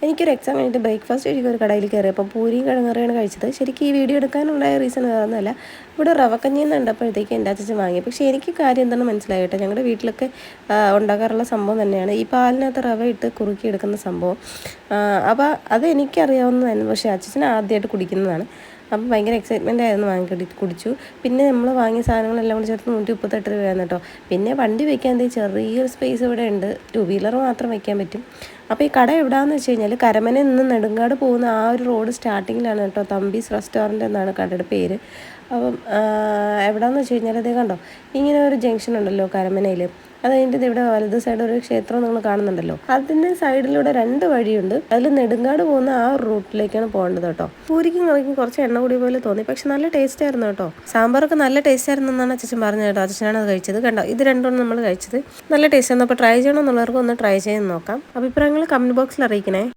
എനിക്കൊരു എക്സാം കഴിഞ്ഞിട്ട് ബ്രേക്ക്ഫാസ്റ്റ് കഴിക്കാൻ ഒരു കടയിൽ കയറിയപ്പോൾ പൂരിയും കിഴങ്ങറിയാണ് കഴിച്ചത്. ശരിക്കും ഈ വീഡിയോ എടുക്കാനുണ്ടായ റീസൺ വേറൊന്നുമല്ല, ഇവിടെ റവക്കഞ്ഞിന്ന് കണ്ടപ്പോഴത്തേക്ക് എൻ്റെ അച്ഛൻ വാങ്ങി. പക്ഷേ എനിക്ക് കാര്യം എന്താണെന്ന് മനസ്സിലായി കേട്ടോ. ഞങ്ങളുടെ വീട്ടിലൊക്കെ ഉണ്ടാക്കാറുള്ള സംഭവം തന്നെയാണ് ഈ പാലിനകത്ത് റവ ഇട്ട് കുറുക്കി എടുക്കുന്ന സംഭവം. അപ്പോൾ അത് എനിക്കറിയാവുന്നതാണ്, പക്ഷേ അച്ഛൻ ആദ്യമായിട്ട് കുടിക്കുന്നതാണ്. അപ്പം ഭയങ്കര എക്സൈറ്റ്മെൻ്റ് ആയിരുന്നു കുടിച്ചു. പിന്നെ നമ്മൾ വാങ്ങിയ സാധനങ്ങളെല്ലാം കൂടി ചേർത്ത് 138 രൂപയാണ് കേട്ടോ. പിന്നെ വണ്ടി വയ്ക്കാൻ ചെറിയൊരു സ്പേസ് ഇവിടെ ഉണ്ട്, 2 വീലർ മാത്രം വയ്ക്കാൻ പറ്റും. അപ്പോൾ ഈ കട എവിടെയാണെന്ന് വെച്ച് കഴിഞ്ഞാൽ കരമനയിൽ നിന്ന് നെടുങ്കാട് പോകുന്ന ആ ഒരു റോഡ് സ്റ്റാർട്ടിങ്ങിലാണ് കേട്ടോ. തമ്പീസ് റെസ്റ്റോറൻറ്റ് എന്നാണ് കടയുടെ പേര്. അപ്പം എവിടെയാണെന്ന് വെച്ച് കഴിഞ്ഞാൽ അതേ കണ്ടോ, ഇങ്ങനെ ഒരു ജംഗ്ഷൻ ഉണ്ടല്ലോ കരമനയിൽ. അത് കഴിഞ്ഞിട്ട് ഇവിടെ വലത് സൈഡ് ഒരു ക്ഷേത്രം നിങ്ങൾ കാണുന്നുണ്ടല്ലോ, അതിൻ്റെ സൈഡിലൂടെ 2 വഴിയുണ്ട്. അതിൽ നെടുങ്കാട് പോകുന്ന ആ ഒരു റൂട്ടിലേക്കാണ് പോകേണ്ടത് കേട്ടോ. പൂരിക്കും കളിക്കും കുറച്ച് എണ്ണ കൂടി പോലെ തോന്നി, പക്ഷെ നല്ല ടേസ്റ്റ് ആയിരുന്നു കേട്ടോ. സാമ്പാറൊക്കെ നല്ല ടേസ്റ്റ് ആയിരുന്നു എന്നാണ് അച്ഛൻ പറഞ്ഞത് കേട്ടോ. അച്ഛനാണ് അത് കഴിച്ചത്. കണ്ടോ, ഇത് രണ്ടും നമ്മൾ കഴിച്ചത് നല്ല ടേസ്റ്റ് ആയിരുന്നു. അപ്പോൾ ട്രൈ ചെയ്യണമെന്നുള്ളവർക്ക് ഒന്ന് ട്രൈ ചെയ്ത് നോക്കാം. അഭിപ്രായങ്ങൾ കമൻറ്റ് ബോക്സിൽ അറിയിക്കണേ.